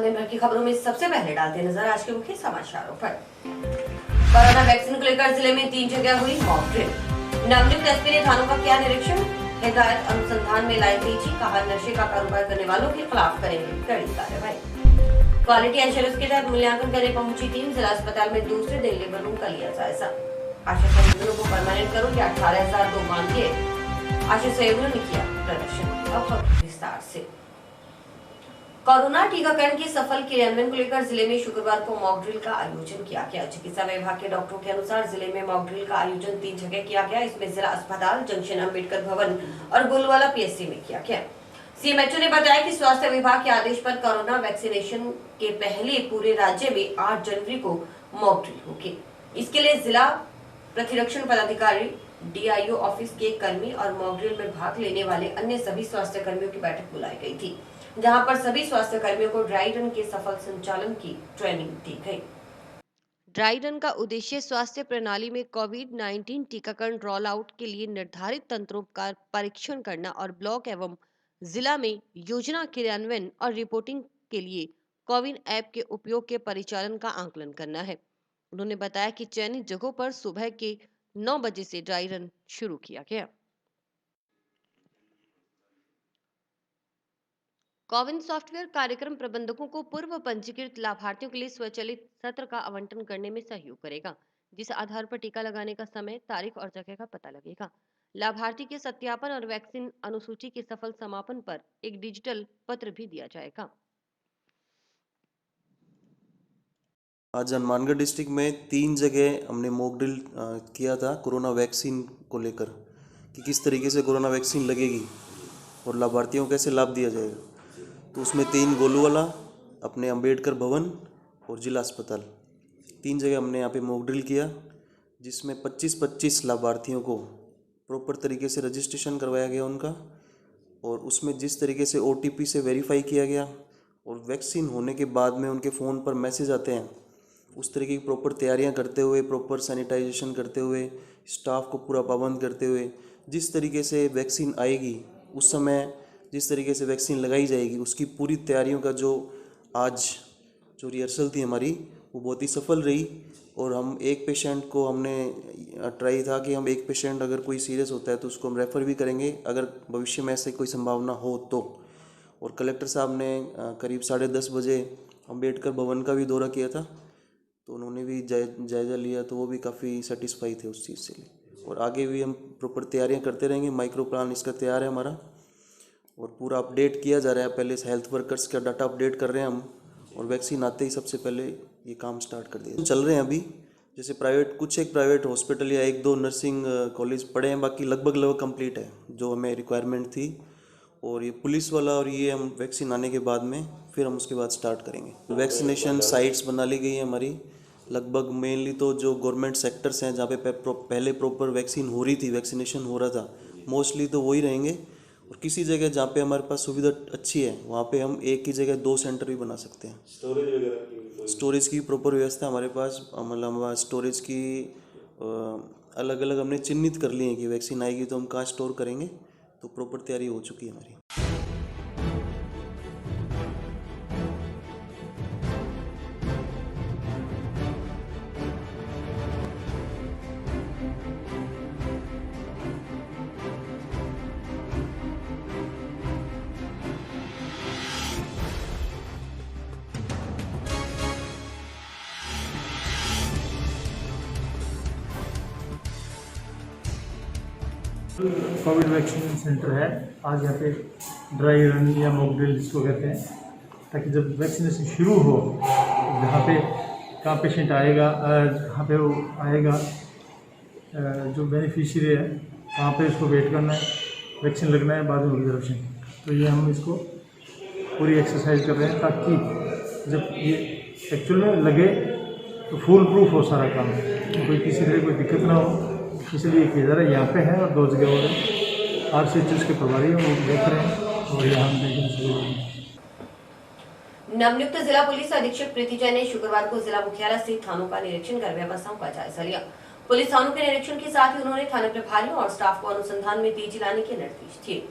दिन भर की खबरों में सबसे पहले डालते नजर आज के मुख्य समाचारों पर। कोरोना वैक्सीन को लेकर जिले में 3 जगह हुई मॉक ड्रिल। नवनियुक्त एसपी ने थानों का किया निरीक्षण। हिदायत अनुसंधान में लाई तेजी, कहा नशे का कारोबार करने वालों के खिलाफ करेंगे कड़ी कार्रवाई। क्वालिटी एश्योरेंस के तहत मूल्यांकन करने पहुंची टीम। जिला अस्पताल में दूसरे दिन लेबर रूम का लिया जायजा। आशा सहयोगियों को परमानेंट करो या 18,000 दो मांग किए। आशा सहयोगियों ने किया प्रदर्शन। अब विस्तार से कोरोना टीकाकरण के सफल क्रियान्वयन को लेकर जिले में शुक्रवार को मॉक ड्रिल का आयोजन किया गया। चिकित्सा विभाग के डॉक्टरों के अनुसार जिले में मॉक ड्रिल का आयोजन 3 जगह किया गया। इसमें जिला अस्पताल, जंक्शन अम्बेडकर भवन और गोलवाला पीएससी में किया गया। सीएमएचओ ने बताया कि स्वास्थ्य विभाग के आदेश पर कोरोना वैक्सीनेशन के पहले पूरे राज्य में 8 जनवरी को मॉक ड्रिल होगी। इसके लिए जिला प्रतिरक्षण पदाधिकारी, डीआईओ ऑफिस के कर्मी और मॉक ड्रिल में भाग लेने वाले अन्य सभी स्वास्थ्य कर्मियों की बैठक बुलाई गई थी, जहां पर सभी स्वास्थ्य कर्मियों को ड्राई रन के सफल संचालन की ट्रेनिंग दी गई। ड्राई रन का उद्देश्य स्वास्थ्य प्रणाली में कोविड-19 टीकाकरण रोल आउट के लिए निर्धारित तंत्रों का परीक्षण करना और ब्लॉक एवं जिला में योजना क्रियान्वयन और रिपोर्टिंग के लिए कोविन ऐप के उपयोग के परिचालन का आकलन करना है। उन्होंने बताया कि चयनित जगहों पर सुबह के 9 बजे से ड्राई रन शुरू किया गया। कोविन सॉफ्टवेयर कार्यक्रम प्रबंधकों को पूर्व पंजीकृत लाभार्थियों के लिए स्वचालित सत्र का आवंटन करने में सहयोग करेगा, जिस आधार पर टीका लगाने का समय, तारीख और जगह का पता लगेगा। लाभार्थी के सत्यापन और वैक्सीन अनुसूची के सफल समापन पर एक डिजिटल पत्र भी दिया जाएगा। आज हनुमानगढ़ डिस्ट्रिक्ट में 3 जगह हमने मॉक ड्रिल किया था कोरोना वैक्सीन को लेकर कि किस तरीके से कोरोना वैक्सीन लगेगी और लाभार्थियों को कैसे लाभ दिया जाएगा। तो उसमें 3 गोलूवाला, अपने अम्बेडकर भवन और जिला अस्पताल, 3 जगह हमने यहाँ पे मॉक ड्रिल किया, जिसमें 25-25 लाभार्थियों को प्रॉपर तरीके से रजिस्ट्रेशन करवाया गया उनका, और उसमें जिस तरीके से OTP से वेरीफाई किया गया और वैक्सीन होने के बाद में उनके फ़ोन पर मैसेज आते हैं, उस तरीके की प्रॉपर तैयारियां करते हुए, प्रॉपर सैनिटाइजेशन करते हुए, स्टाफ को पूरा पाबंद करते हुए, जिस तरीके से वैक्सीन आएगी उस समय जिस तरीके से वैक्सीन लगाई जाएगी, उसकी पूरी तैयारियों का जो आज जो रिहर्सल थी हमारी, वो बहुत ही सफल रही। और हम एक पेशेंट को हमने ट्राई था कि हम एक पेशेंट अगर कोई सीरियस होता है तो उसको हम रेफ़र भी करेंगे अगर भविष्य में ऐसे कोई संभावना हो तो। और कलेक्टर साहब ने करीब 10:30 बजे अम्बेडकर भवन का भी दौरा किया था, तो उन्होंने भी जायज़ा लिया, तो वो भी काफ़ी सेटिस्फाई थे उस चीज़ से। और आगे भी हम प्रॉपर तैयारियां करते रहेंगे। माइक्रो प्लान इसका तैयार है हमारा और पूरा अपडेट किया जा रहा है। पहले हेल्थ वर्कर्स का डाटा अपडेट कर रहे हैं हम, और वैक्सीन आते ही सबसे पहले ये काम स्टार्ट कर दिया। चल रहे हैं अभी, जैसे प्राइवेट कुछ एक प्राइवेट हॉस्पिटल या 1-2 नर्सिंग कॉलेज पड़े हैं, बाकी लगभग कंप्लीट है जो हमें रिक्वायरमेंट थी। और ये पुलिस वाला और ये हम वैक्सीन आने के बाद में फिर हम उसके बाद स्टार्ट करेंगे। वैक्सीनेशन साइट्स बना ली गई है हमारी लगभग, मेनली तो जो गवर्नमेंट सेक्टर्स हैं जहाँ पे पहले प्रॉपर वैक्सीन हो रही थी, वैक्सीनेशन हो रहा था, मोस्टली तो वही रहेंगे। और किसी जगह जहाँ पे हमारे पास सुविधा अच्छी है वहाँ पे हम एक ही जगह 2 सेंटर भी बना सकते हैं। स्टोरेज की प्रॉपर व्यवस्था हमारे पास, मतलब स्टोरेज की अलग अलग हमने चिन्हित कर लिए हैं कि वैक्सीन आएगी तो हम कहाँ स्टोर करेंगे, तो प्रॉपर तैयारी हो चुकी है हमारी। कोविड वैक्सीन सेंटर है। आज यहाँ पे ड्राई रन या मॉक ड्रिल जिसको कहते हैं, ताकि जब वैक्सीनेशन शुरू हो जहाँ पे कहाँ पेशेंट आएगा, कहाँ पे वो आएगा, जो बेनिफिशियरी है वहाँ पे उसको वेट करना है, वैक्सीन लगना है, बाद में ऑब्जर्वेशन। तो ये हम इसको पूरी एक्सरसाइज कर रहे हैं ताकि जब ये एक्चुअल में लगे तो फुल प्रूफ हो सारा काम, तो कोई किसी तरह कोई दिक्कत ना हो, इसलिए किया जा रहा है। यहाँ पे है और 2 जगह और है। RCH के प्रभारी हैं, वो देख रहे हैं और यहाँ हम देखेंगे। नवनियुक्त जिला पुलिस अधीक्षक प्रीति जैन ने शुक्रवार को जिला मुख्यालय से थानों का निरीक्षण कर व्यवस्थाओं का जायजा लिया। पुलिस थानों के निरीक्षण के साथ ही उन्होंने थाना प्रभारियों और स्टाफ को अनुसंधान में तेजी लाने के निर्देश दिए।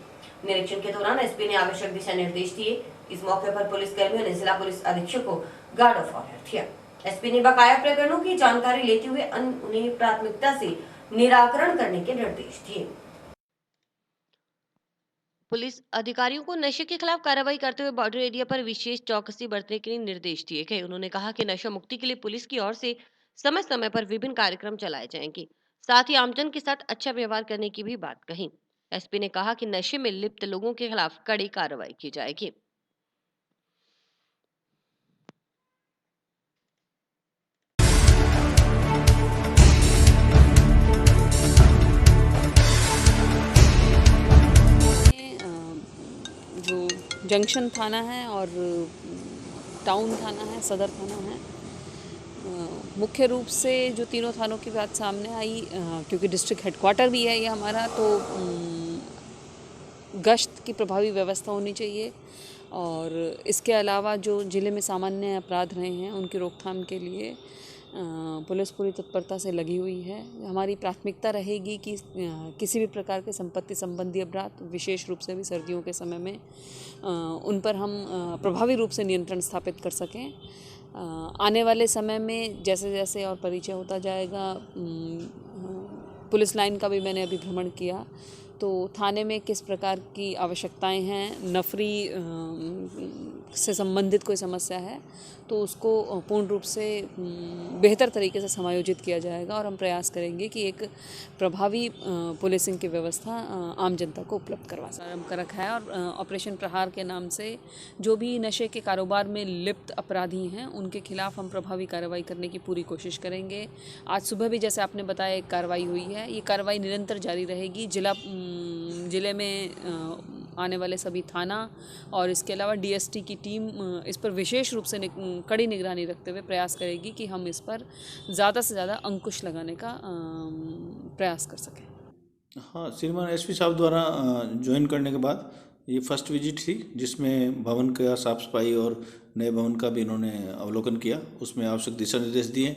निरीक्षण के दौरान एसपी ने आवश्यक दिशा निर्देश दिए। इस मौके पर पुलिसकर्मियों ने जिला पुलिस अधीक्षक को गार्ड ऑफ ऑनर दिया। एसपी ने बकाया प्रकरणों की जानकारी लेते हुए उन्हें प्राथमिकता से निराकरण करने के निर्देश दिए। पुलिस अधिकारियों को नशे के खिलाफ कार्रवाई करते हुए बॉर्डर एरिया पर विशेष चौकसी बरतने के लिए निर्देश दिए गए। उन्होंने कहा कि नशा मुक्ति के लिए पुलिस की ओर से समय समय पर विभिन्न कार्यक्रम चलाए जाएंगे, साथ ही आमजन के साथ अच्छा व्यवहार करने की भी बात कही। एसपी ने कहा कि नशे में लिप्त लोगों के खिलाफ कड़ी कार्रवाई की जाएगी। जो जंक्शन थाना है और टाउन थाना है, सदर थाना है, मुख्य रूप से जो तीनों थानों की बात सामने आई, क्योंकि डिस्ट्रिक्ट हेडक्वार्टर भी है ये हमारा, तो गश्त की प्रभावी व्यवस्था होनी चाहिए। और इसके अलावा जो ज़िले में सामान्य अपराध रहे हैं उनकी रोकथाम के लिए पुलिस पूरी तत्परता से लगी हुई है। हमारी प्राथमिकता रहेगी कि किसी भी प्रकार के संपत्ति संबंधी अपराध, विशेष रूप से भी सर्दियों के समय में, उन पर हम प्रभावी रूप से नियंत्रण स्थापित कर सकें। आने वाले समय में जैसे जैसे और परिचय होता जाएगा, पुलिस लाइन का भी मैंने अभी भ्रमण किया, तो थाने में किस प्रकार की आवश्यकताएं हैं, नफरी से संबंधित कोई समस्या है तो उसको पूर्ण रूप से बेहतर तरीके से समायोजित किया जाएगा और हम प्रयास करेंगे कि एक प्रभावी पुलिसिंग की व्यवस्था आम जनता को उपलब्ध करवा सकें। आरंभ कर रखा है और ऑपरेशन प्रहार के नाम से जो भी नशे के कारोबार में लिप्त अपराधी हैं उनके खिलाफ हम प्रभावी कार्रवाई करने की पूरी कोशिश करेंगे। आज सुबह भी जैसे आपने बताया एक कार्रवाई हुई है, ये कार्रवाई निरंतर जारी रहेगी। जिले में आने वाले सभी थाना और इसके अलावा डीएसटी की टीम इस पर विशेष रूप से कड़ी निगरानी रखते हुए प्रयास करेगी कि हम इस पर ज़्यादा से ज़्यादा अंकुश लगाने का प्रयास कर सकें। हाँ, श्रीमान एसपी साहब द्वारा ज्वाइन करने के बाद ये फर्स्ट विजिट थी, जिसमें भवन का साफ सफाई और नए भवन का भी इन्होंने अवलोकन किया, उसमें आवश्यक दिशा निर्देश दिए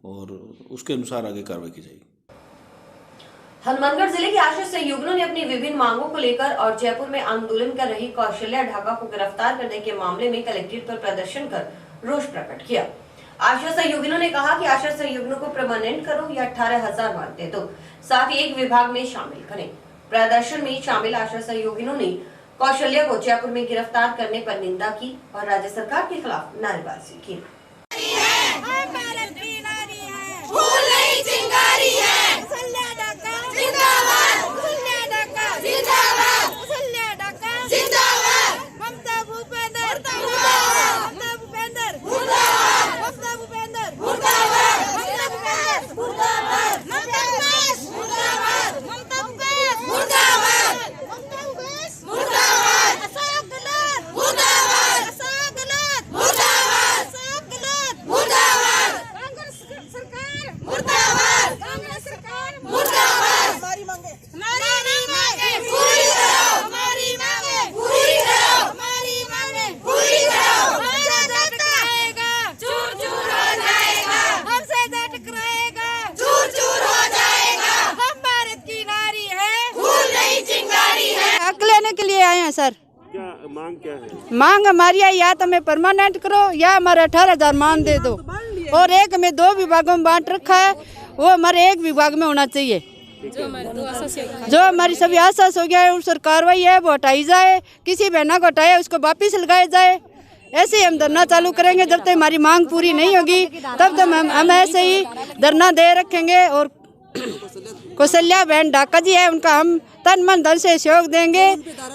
और उसके अनुसार आगे कार्रवाई की जाएगी। हनुमानगढ़ जिले के आश्रय सहयोगियों ने अपनी विभिन्न मांगों को लेकर और जयपुर में आंदोलन कर रही कौशल्या ढाका को गिरफ्तार करने के मामले में कलेक्ट्रेट पर प्रदर्शन कर रोष प्रकट किया। आश्रय सहयोगियों ने कहा कि आश्रय सहयोगियों को परमानेंट करो या 18,000 मानते दो, साथ ही एक विभाग में शामिल करें। प्रदर्शन में शामिल आश्रय सहयोगियों ने कौशल्या को जयपुर में गिरफ्तार करने पर निंदा की और राज्य सरकार के खिलाफ नारेबाजी की। सर, क्या मांग हमारी है, या तो हमें परमानेंट करो या हमारे 18,000 मान दे दो। और एक में 2 विभागों में बांट रखा है, वो हमारे एक विभाग में होना चाहिए। जो हमारी सभी आश्वास हो गया है, उस पर कार्रवाई है वो हटाई जाए। किसी बहना को हटाया उसको वापिस लगाया जाए। ऐसे ही हम धरना चालू करेंगे जब तक हमारी मांग पूरी नहीं होगी, तब तक हम ऐसे ही धरना दे रखेंगे। और कौशल्या बहन ढाका जी है, उनका हम तन मन धन से सहयोग देंगे।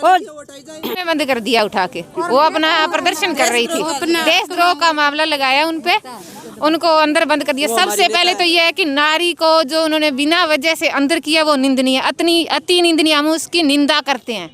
और बंद कर दिया उठा के, वो अपना प्रदर्शन कर रही थी, देशद्रोह का मामला लगाया उन पे, उनको अंदर बंद कर दिया। सबसे पहले तो ये है कि नारी को जो उन्होंने बिना वजह से अंदर किया वो निंदनीय, अति निंदनीय, हम उसकी निंदा करते हैं।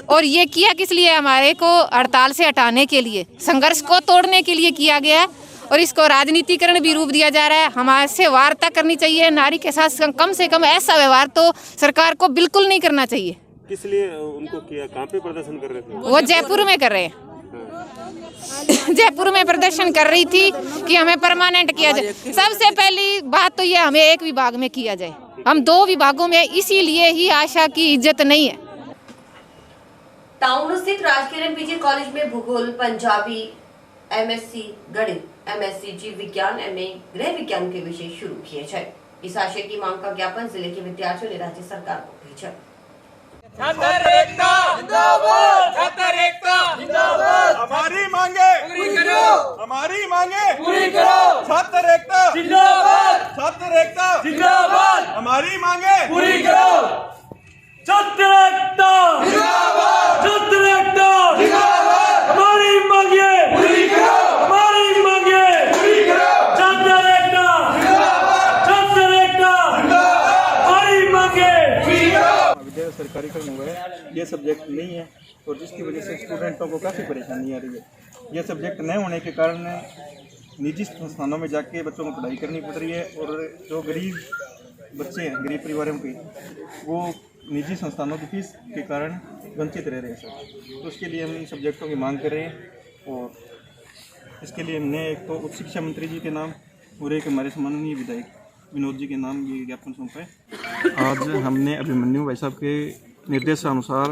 और ये किया किस लिए? हमारे को हड़ताल से हटाने के लिए, संघर्ष को तोड़ने के लिए किया गया है। और इसको राजनीतिकरण भी रूप दिया जा रहा है। हमारे से वार्ता करनी चाहिए, नारी के साथ कम से कम ऐसा व्यवहार तो सरकार को बिल्कुल नहीं करना चाहिए। किस लिए उनको किया? कहाँ पे प्रदर्शन कर रहे थे? वो जयपुर में कर रहे हैं। जयपुर में प्रदर्शन कर रही थी कि हमें परमानेंट किया जाए। सबसे पहली बात तो ये, हमें एक विभाग में किया जाए, हम 2 विभागों में, इसीलिए ही आशा की इज्जत नहीं है। टाउन स्थित राजकिरण पीजी कॉलेज में भूगोल, पंजाबी, एमएससी गणित, एमएससी जीव विज्ञान, एमए गृह विज्ञान के विषय शुरू किए जाए। इस आशय की मांग का ज्ञापन जिले के विद्यार्थियों ने राज्य सरकार को भेजा। हमारी मांगे पूरी करो, हमारी मांगे पूरी करो। छात्र एकता जिंदाबाद, छात्र एकता जिंदाबाद, हमारी मांगे पूरी करो। छात्र एकता जिंदाबाद, छात्र एकता जिंदाबाद, हमारी मांगे पूरी करो, हमारी मांगे पूरी करो। छात्र एकता जिंदाबाद, छात्र एकता जिंदाबाद, हमारी मांगे पूरी करो। विद्यालय सरकारी क्रम हुआ है, ये सब्जेक्ट नहीं है और जिसकी वजह से स्टूडेंटों को काफ़ी परेशानी आ रही है। यह सब्जेक्ट न होने के कारण निजी संस्थानों में जाके बच्चों को पढ़ाई करनी पड़ रही है और जो गरीब बच्चे हैं, गरीब परिवारों के, वो निजी संस्थानों की फीस के कारण वंचित रह रहे हैं सर। तो उसके लिए हम इन सब्जेक्टों की मांग कर रहे हैं और इसके लिए हमने एक तो उच्च शिक्षा मंत्री जी के नाम और एक हमारे सम्माननीय विधायक विनोद जी के नाम ये ज्ञापन सौंपा है। आज हमने अभिमन्यु भाई साहब के निर्देशानुसार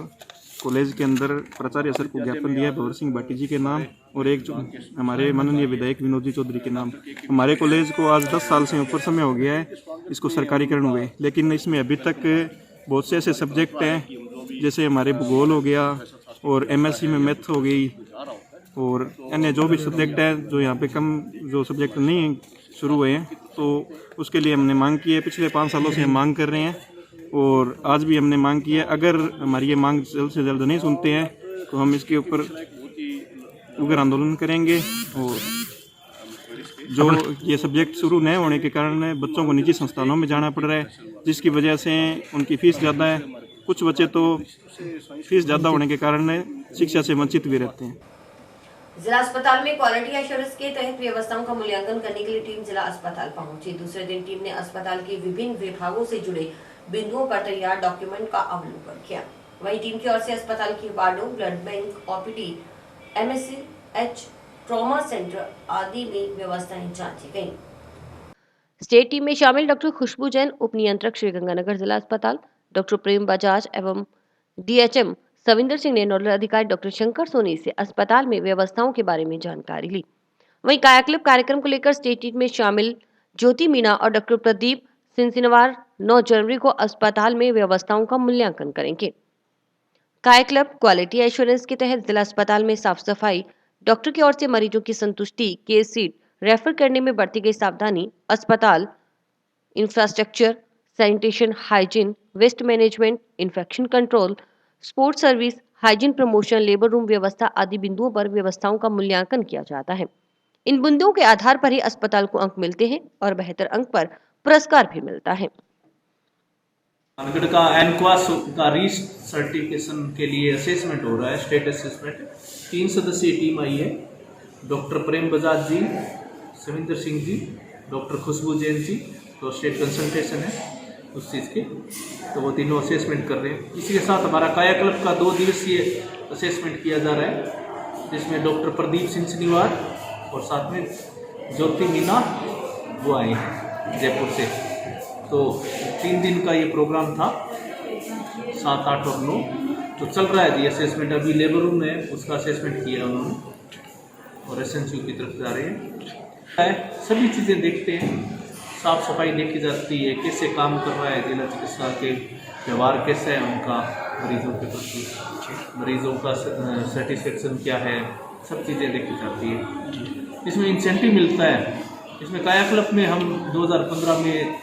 कॉलेज के अंदर प्राचार्य सर को ज्ञापन दिया है भवर सिंह भाटी जी के नाम और एक जो हमारे माननीय विधायक विनोद जी चौधरी के नाम। हमारे कॉलेज को आज 10 साल से ऊपर समय हो गया है इसको सरकारीकरण हुए, लेकिन इसमें अभी तक बहुत से ऐसे सब्जेक्ट हैं जैसे हमारे भूगोल हो गया और एमएससी में मैथ हो गई और अन्य जो भी सब्जेक्ट हैं जो यहाँ पे कम जो सब्जेक्ट नहीं शुरू हुए हैं, तो उसके लिए हमने मांग की है। पिछले 5 सालों से हम मांग कर रहे हैं और आज भी हमने मांग की है। अगर हमारी ये मांग जल्द से जल्द नहीं सुनते हैं तो हम इसके ऊपर उग्र आंदोलन करेंगे और जो ये सब्जेक्ट शुरू न होने के कारण बच्चों को निजी संस्थानों में जाना पड़ रहा है, जिसकी वजह से उनकी फ़ीस ज़्यादा है। कुछ बच्चे तो फीस ज़्यादा होने के कारण शिक्षा से वंचित भी रहते हैं। जिला अस्पताल में क्वालिटी एश्योरेंस के तहत व्यवस्थाओं का मूल्यांकन करने के लिए टीम जिला अस्पताल पहुंची। दूसरे दिन टीम ने अस्पताल के विभिन्न विभागों से जुड़े बिंदुओं पर तैयार डॉक्यूमेंट का अवलोकन किया। वहीं टीम की ओर से अस्पताल की वार्डों, blood bank, OPD, MSCH, trauma centre आदि में व्यवस्थाएं जांची गयी। स्टेट टीम में शामिल डॉक्टर खुशबू जैन, उप नियंत्रक श्रीगंगानगर जिला अस्पताल, डॉक्टर प्रेम बजाज एवं डीएचएम सविंदर सिंह ने नोडल अधिकारी डॉक्टर शंकर सोनी से अस्पताल में व्यवस्थाओं के बारे में जानकारी ली। वहीं कायाकल्प कार्यक्रम को लेकर स्टेट टीम में शामिल ज्योति मीना और डॉक्टर प्रदीप सिंसिनवार 9 जनवरी को अस्पताल में व्यवस्थाओं का मूल्यांकन करेंगे। कायाकल्प क्वालिटी एश्योरेंस के तहत जिला अस्पताल में साफ सफाई, डॉक्टर की ओर से मरीजों की संतुष्टि, केस सीट, रेफर करने में बरती गई सावधानी, अस्पताल infrastructure, sanitation, hygiene, waste management, infection control, sports service, hygiene promotion, labour room व्यवस्था आदि बिंदुओं पर व्यवस्थाओं का मूल्यांकन किया जाता है। इन बिंदुओं के आधार पर ही अस्पताल को अंक मिलते हैं और बेहतर अंक पर पुरस्कार भी मिलता है। मानगढ़ का एनक्वास का सर्टिफिकेशन के लिए असेसमेंट हो रहा है, स्टेट असेसमेंट। 3 सदस्यीय टीम आई है, डॉक्टर प्रेम बजाज जी, सविंदर सिंह जी, डॉक्टर खुशबू जैन जी, तो स्टेट कंसल्टेशन है उस चीज़ की, तो वो तीनों असेसमेंट कर रहे हैं। इसी के साथ हमारा कायाकल्प का 2 दिवसीय असेसमेंट किया जा रहा है, जिसमें डॉक्टर प्रदीप सिंसिनवार और साथ में ज्योति मीना वो आए हैं जयपुर से। तो 3 दिन का ये प्रोग्राम था, 7, 8 और 9 तो चल रहा है जी असेसमेंट। अभी लेबर रूम में उसका असेसमेंट किया उन्होंने और एसएनसीयू की तरफ जा रहे हैं। सभी चीज़ें देखते हैं, साफ सफाई देखी जाती है, कैसे काम कर रहा है जिला चिकित्सा के, व्यवहार कैसा है उनका मरीजों के प्रति, मरीजों का सेटिस्फेक्शन क्या है, सब चीज़ें देखी जाती है। इसमें इंसेंटिव मिलता है। इसमें कायाकल्प में हम 2015 में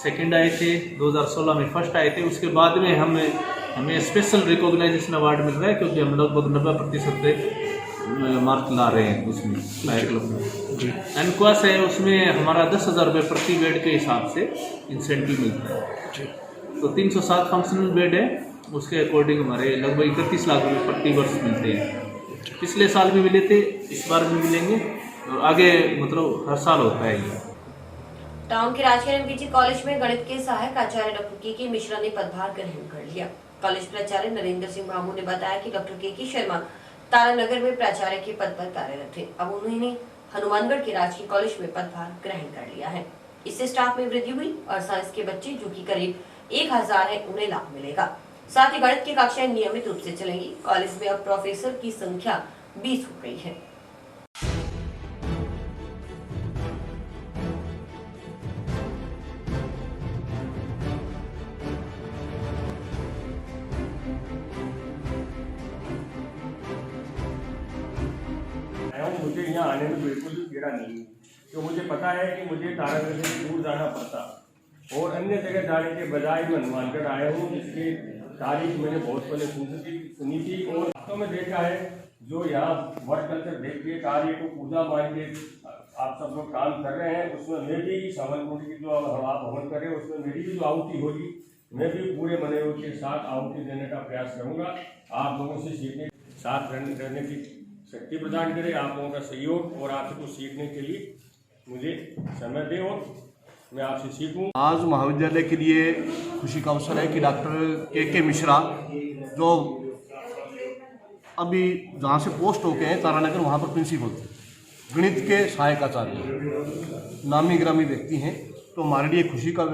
सेकंड आए थे, 2016 में फर्स्ट आए थे। उसके बाद में हमें स्पेशल रिकॉग्नाइजेशन अवार्ड मिल रहा है, क्योंकि हम लगभग 90% मार्क ला रहे हैं उसमें कायाकल्प में। एनक्वास है, उसमें हमारा 10,000 रुपये प्रति बेड के हिसाब से इंसेंटिव मिलता है। तो 307 फंक्शनल बेड है, उसके अकॉर्डिंग हमारे लगभग 31 लाख रुपये प्रति वर्ष मिलते हैं। पिछले साल भी मिले थे, इस बार भी मिलेंगे और आगे मतलब हर साल होता है ये। टाउन के राजकिरण पीजी कॉलेज में गणित के सहायक आचार्य डॉक्टर के मिश्रा ने पदभार ग्रहण कर लिया। कॉलेज प्राचार्य नरेंद्र सिंह भामू ने बताया कि डॉक्टर के शर्मा तारानगर में प्राचार्य के पद पर कार्यरत थे। अब उन्होंने हनुमानगढ़ के राजकीय कॉलेज में पदभार ग्रहण कर लिया है। इससे स्टाफ में वृद्धि हुई और साइंस के बच्चे जो कि करीब 1000 है उन्हें लाभ मिलेगा। साथ ही गणित की कक्षाएं नियमित रूप से चलेंगी। कॉलेज में अब प्रोफेसर की संख्या 20 हो गई है। मुझे यहाँ आने में बिल्कुल भी कीड़ा नहीं है, तो मुझे पता है कि मुझे तारागढ़ से दूर जाना पड़ता और अन्य जगह जाने के बजाय मैं हनुमानगढ़ आया हूँ, जिसकी तारीख मैंने बहुत पहले सुनी थी और वास्तव में देखा है। जो यहाँ वर्क कल्चर देखिए कार्य को पूजा मान के आप सब लोग काम कर रहे हैं, उसमें मैं भी सावनपुरी की जो आप हवन कर रहे हैं उसमें मेरी भी जो आहुति होगी, मैं भी पूरे मनोयोग के साथ आहुति देने का प्रयास करूँगा। आप लोगों से सीखने साथ रहने की शक्ति प्रदान करे, आप लोगों का सहयोग और आपसे कुछ सीखने के लिए मुझे समय दे और मैं आपसे सीखूं। आज महाविद्यालय के लिए खुशी का अवसर है कि डॉक्टर के मिश्रा जो अभी जहाँ से पोस्ट होके हैं तारानगर, वहाँ पर प्रिंसिपल थे, गणित के सहायक आचार्य, नामी ग्रामी व्यक्ति हैं। तो हमारे लिए खुशी का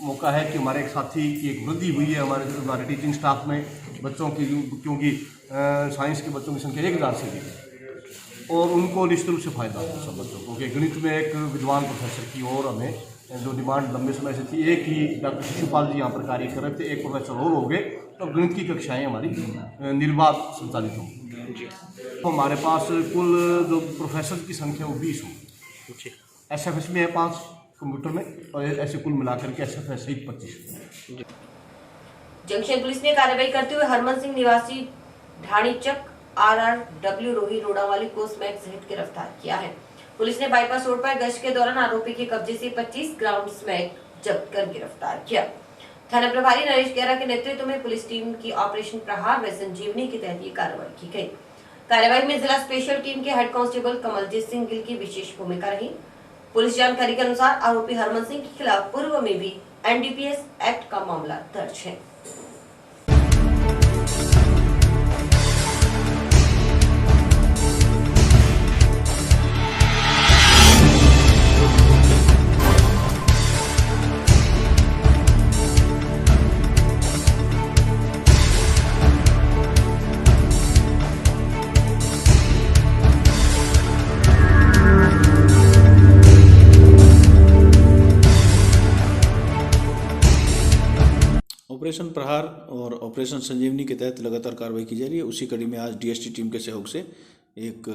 मौका है कि हमारे एक साथी की एक वृद्धि हुई है हमारे टीचिंग स्टाफ में बच्चों की, क्योंकि साइंस के बच्चों की संख्या 1000 से भी और उनको निश्चित रूप से फायदा है सब बच्चों को कि गणित में एक विद्वान प्रोफेसर की और हमें जो डिमांड लंबे समय से थी, एक ही डॉक्टर शिशुपाल जी यहाँ पर कार्य कर रहे थे, एक प्रोफेसर और हो गए, तो गणित की कक्षाएँ हमारी निर्बाध संचालित होंगी। तो हमारे पास कुल जो प्रोफेसर की संख्या वो 20 हो, SFS में है 5 कंप्यूटर में और ऐसे कुल मिलाकर के SFS सहित 25। जंक्शन पुलिस ने कार्रवाई करते हुए हरमन सिंह निवासी ढाणीचक RRW रोही रोडावाली को स्मैक सहित गिरफ्तार किया है। पुलिस ने बाईपास रोड पर गश्त के दौरान आरोपी के कब्जे से 25 ग्राम स्मैक जब्त कर गिरफ्तार किया। थाना प्रभारी नरेश गेरा के नेतृत्व में पुलिस टीम की ऑपरेशन प्रहार व संजीवनी के तहत ये कार्रवाई की गई। कार्रवाई में जिला स्पेशल टीम के हेड कांस्टेबल कमलजीत सिंह गिल की विशेष भूमिका रही। पुलिस जानकारी के अनुसार आरोपी हरमन सिंह के खिलाफ पूर्व में भी NDPS एक्ट का मामला दर्ज है। ऑपरेशन प्रहार और ऑपरेशन संजीवनी के तहत लगातार कार्रवाई की जा रही है। उसी कड़ी में आज DST टीम के सहयोग से एक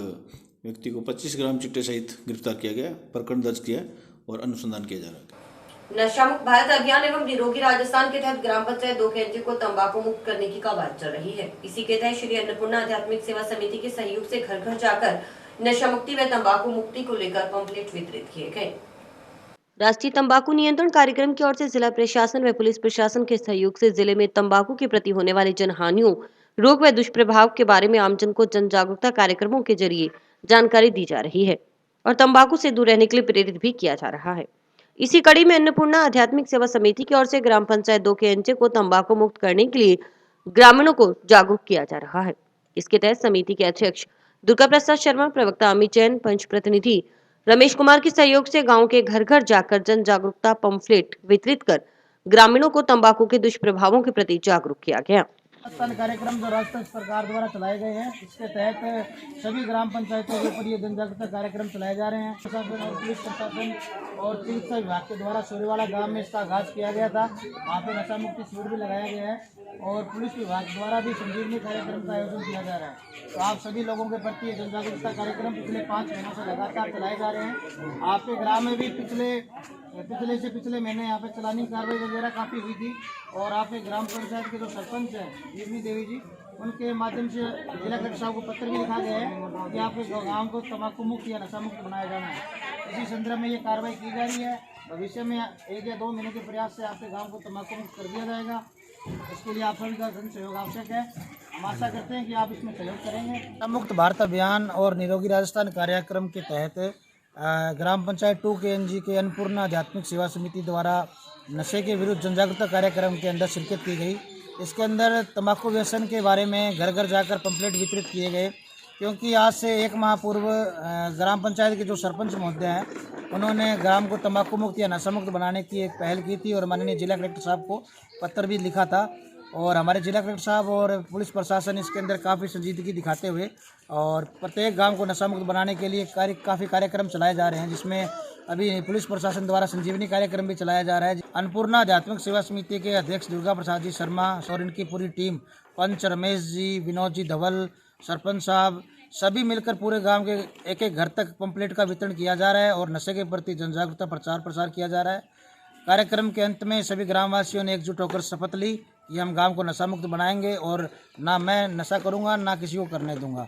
व्यक्ति को 25 ग्राम चिट्टे सहित गिरफ्तार किया गया, प्रकरण दर्ज किया और अनुसंधान किया जा रहा है। नशा मुक्त भारत अभियान एवं निरोगी राजस्थान के तहत ग्राम पंचायत 2 केंद्र को तंबाकू मुक्त करने की कवायद चल रही है। इसी के तहत श्री अन्नपूर्णा आध्यात्मिक सेवा समिति के सहयोग से घर घर जाकर नशा मुक्ति व तंबाकू मुक्ति को लेकर पंपलेट वितरित किए गए। राष्ट्रीय तंबाकू नियंत्रण कार्यक्रम की ओर से जिला प्रशासन व पुलिस प्रशासन के सहयोग से जिले में तंबाकू के प्रति होने वाले जनहानियों, रोग व दुष्प्रभाव के बारे में आमजन को जन जागरूकता कार्यक्रमों के जरिए जानकारी दी जा रही है और तंबाकू से दूर रहने के लिए प्रेरित भी किया जा रहा है। इसी कड़ी में अन्नपूर्णा आध्यात्मिक सेवा समिति की ओर से ग्राम पंचायत 2 के अंचे को तंबाकू मुक्त करने के लिए ग्रामीणों को जागरूक किया जा रहा है। इसके तहत समिति के अध्यक्ष दुर्गा प्रसाद शर्मा, प्रवक्ता अमित जैन, पंच प्रतिनिधि रमेश कुमार के सहयोग से गांव के घर घर जाकर जन जागरूकता पंफलेट वितरित कर ग्रामीणों को तंबाकू के दुष्प्रभावों के प्रति जागरूक किया गया। कार्यक्रम जो राज्य सरकार द्वारा चलाए गए हैं, इसके तहत सभी ग्राम पंचायतों के ऊपर ये जन जागरूकता कार्यक्रम चलाए जा रहे हैं। प्रशासन और पुलिस प्रशासन और चिकित्सा विभाग के द्वारा सोरेवाला गांव में इसका आगाज किया गया था। वहाँ पे नशा मुक्ति शिविर भी लगाया गया है और पुलिस विभाग द्वारा भी संजीवनी कार्यक्रम का आयोजन किया जा रहा है। तो आप सभी लोगों के प्रति जन जागरूकता कार्यक्रम पिछले 5 महीनों से लगातार चलाए जा रहे हैं। आपके ग्राम में भी पिछले महीने यहाँ पे चलानी कार्रवाई वगैरह काफ़ी हुई थी और आपके ग्राम पंचायत के जो सरपंच हैं ईरनी देवी जी, उनके माध्यम से जिला कलेक्टर साहब को पत्र भी लिखा गया है कि आपके गांव को तंबाकू मुक्त या नशा मुक्त बनाया जाना है। इसी संदर्भ में ये कार्रवाई की जा रही है। भविष्य में 1 या 2 महीने के प्रयास से आपके गाँव को तंबाकू मुक्त कर दिया जाएगा। इसके लिए आप सभी का जन सहयोग आवश्यक है। हम आशा करते हैं कि आप इसमें सहयोग करेंगे। मुक्त भारत अभियान और निरोगी राजस्थान कार्यक्रम के तहत ग्राम पंचायत 2 KNG के अन्नपूर्णा आध्यात्मिक सेवा समिति द्वारा नशे के विरुद्ध जन जागरूकता कार्यक्रम के अंदर शिरकत की गई। इसके अंदर तंबाकू व्यसन के बारे में घर घर जाकर पंपलेट वितरित किए गए, क्योंकि आज से 1 माह पूर्व ग्राम पंचायत के जो सरपंच महोदय हैं, उन्होंने ग्राम को तंबाकू मुक्त या नशा मुक्त बनाने की एक पहल की थी और माननीय जिला कलेक्टर साहब को पत्र भी लिखा था और हमारे जिला कलेक्टर साहब और पुलिस प्रशासन इसके अंदर काफ़ी संजीदगी दिखाते हुए और प्रत्येक गांव को नशा मुक्त बनाने के लिए काफ़ी कार्यक्रम चलाए जा रहे हैं, जिसमें अभी पुलिस प्रशासन द्वारा संजीवनी कार्यक्रम भी चलाया जा रहा है। अन्नपूर्णा आध्यात्मिक सेवा समिति के अध्यक्ष दुर्गा प्रसाद जी शर्मा और इनकी पूरी टीम, पंच रमेश जी, विनोद जी धवल, सरपंच साहब, सभी मिलकर पूरे गांव के एक एक घर तक पंपलेट का वितरण किया जा रहा है और नशे के प्रति जनजागरूकता प्रचार प्रसार किया जा रहा है। कार्यक्रम के अंत में सभी ग्रामवासियों ने एकजुट होकर शपथ ली कि हम गांव को नशा मुक्त बनाएंगे और ना मैं नशा करूंगा, ना किसी को करने दूंगा।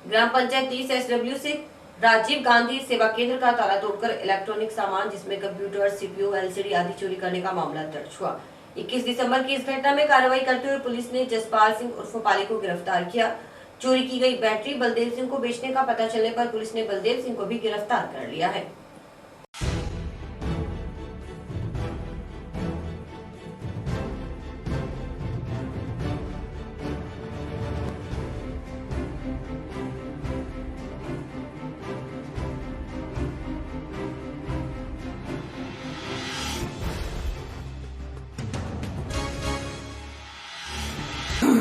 ग्राम पंचायत 30 SW से राजीव गांधी सेवा केंद्र का ताला तोड़कर इलेक्ट्रॉनिक सामान जिसमें कंप्यूटर, CPU, LCD आदि चोरी करने का मामला दर्ज हुआ। 21 दिसंबर की इस घटना में कार्रवाई करते हुए पुलिस ने जसपाल सिंह उर्फ पाली को गिरफ्तार किया। चोरी की गई बैटरी बलदेव सिंह को बेचने का पता चलने पर पुलिस ने बलदेव सिंह को भी गिरफ्तार कर लिया है।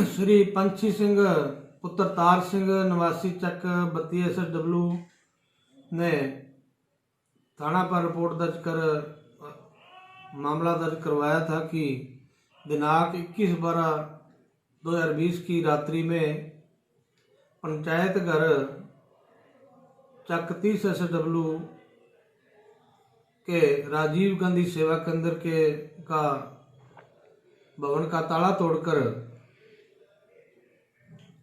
श्री पंछी सिंह पुत्र तार सिंह निवासी चक 32 SW ने थाना पर रिपोर्ट दर्ज कर मामला दर्ज करवाया था कि दिनांक 21/12/2020 की रात्रि में पंचायत घर चक 30 SW के राजीव गांधी सेवा केंद्र का भवन का ताला तोड़कर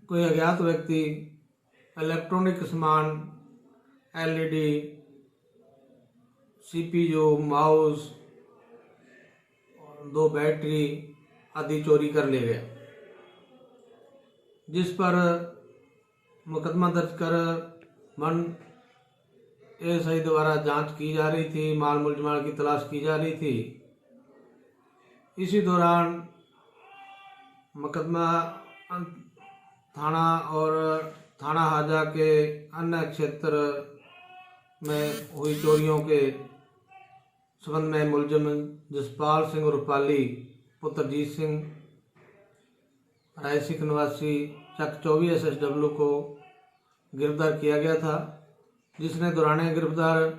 कोई अज्ञात व्यक्ति इलेक्ट्रॉनिक सामान, LED, CPU, माउस, 2 बैटरी आदि चोरी कर ले गया, जिस पर मुकदमा दर्ज कर वन ASI द्वारा जांच की जा रही थी, माल मुलजमान की तलाश की जा रही थी। इसी दौरान मुकदमा थाना और थाना हाजा के अन्य क्षेत्र में हुई चोरियों के संबंध में मुलजिम जसपाल सिंह रुपाली पुत्र जीत सिंह रायसिक निवासी चक 24 SW को गिरफ्तार किया गया था, जिसने दौरान गिरफ्तार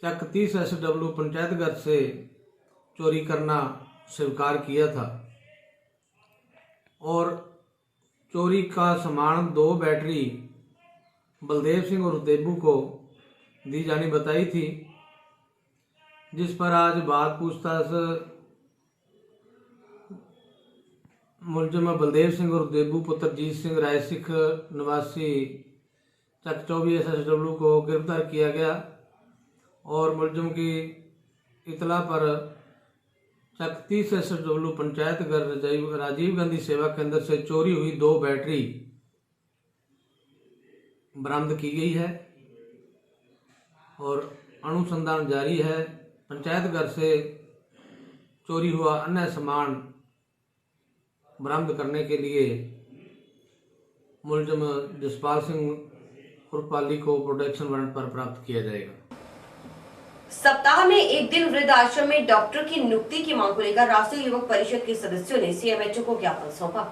चक 30 SW पंचायत घर से चोरी करना स्वीकार किया था और चोरी का सामान 2 बैटरी बलदेव सिंह और देबू को दी जानी बताई थी, जिस पर आज बात पूछताछ मुलजिम बलदेव सिंह और देबू पुत्र जीत सिंह रायसिक निवासी चक 24 SW को गिरफ्तार किया गया और मुलजिम की इतला पर चक 30 SW पंचायत घर राजीव गांधी सेवा केंद्र से चोरी हुई 2 बैटरी बरामद की गई है और अनुसंधान जारी है। पंचायत घर से चोरी हुआ अन्य सामान बरामद करने के लिए मुलजिम जसपाल सिंह उर्पाली को प्रोटेक्शन वारंट पर प्राप्त किया जाएगा। सप्ताह में एक दिन वृद्धाश्रम में डॉक्टर की नियुक्ति की मांग को लेकर राष्ट्रीय युवक परिषद के सदस्यों ने CMHO को ज्ञापन सौंपा।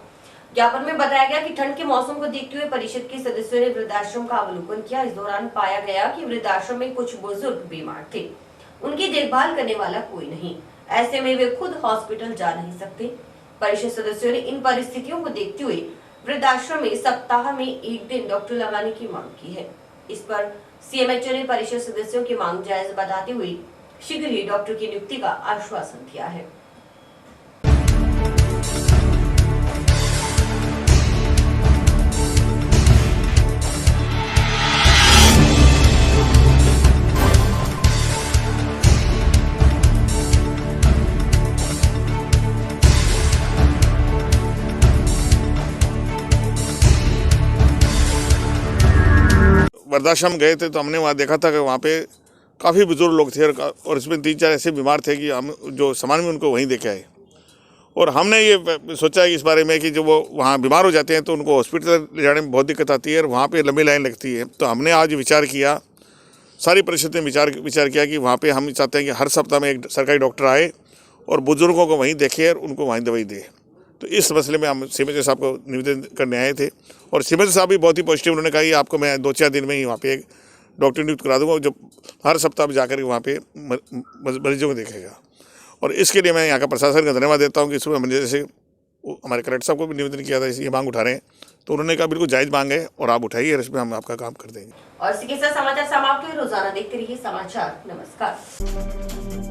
ज्ञापन में बताया गया कि ठंड के मौसम को देखते हुए परिषद के सदस्यों ने वृद्धाश्रम का अवलोकन किया। इस दौरान पाया गया कि वृद्धाश्रम में कुछ बुजुर्ग बीमार थे, उनकी देखभाल करने वाला कोई नहीं, ऐसे में वे खुद हॉस्पिटल जा नहीं सकते। परिषद सदस्यों ने इन परिस्थितियों को देखते हुए वृद्धाश्रम में सप्ताह में एक दिन डॉक्टर लगाने की मांग की है। इस पर CMHO ने परिषद सदस्यों की मांग जायज बताते हुए शीघ्र ही डॉक्टर की नियुक्ति का आश्वासन दिया है। वृद्धाश्रम गए थे तो हमने वहाँ देखा था कि वहाँ पे काफ़ी बुजुर्ग लोग थे और इसमें 3-4 ऐसे बीमार थे कि हम जो सामान में उनको वहीं देखे आए। और हमने ये सोचा कि इस बारे में कि जो वो वहाँ बीमार हो जाते हैं तो उनको हॉस्पिटल ले जाने में बहुत दिक्कत आती है और वहाँ पे लंबी लाइन लगती है। तो हमने आज विचार किया, सारी परिषद ने विचार किया कि वहाँ पे हम चाहते हैं कि हर सप्ताह में एक सरकारी डॉक्टर आए और बुजुर्गों को वहीं देखे और उनको वहीं दवाई दे। तो इस मसले में हम सीएमएचओ साहब को निवेदन करने आए थे और सीएमएचओ साहब भी बहुत ही पॉजिटिव, उन्होंने कहा कि आपको मैं 2-4 दिन में ही वहाँ पे एक डॉक्टर नियुक्त करा दूंगा जो हर सप्ताह जाकर वहाँ पे मरीजों को देखेगा। और इसके लिए मैं यहाँ का प्रशासन का धन्यवाद देता हूँ कि सुबह मैंने जैसे हमारे कलेक्टर साहब को भी निवेदन किया था, ये मांग उठा रहे हैं तो उन्होंने कहा बिल्कुल जायज़ मांग है और आप उठाइए, इसमें हम आपका काम कर देंगे। और इसी के साथ समाचार समाप्त हुए। रोजाना देखते रहिए समाचार। नमस्कार।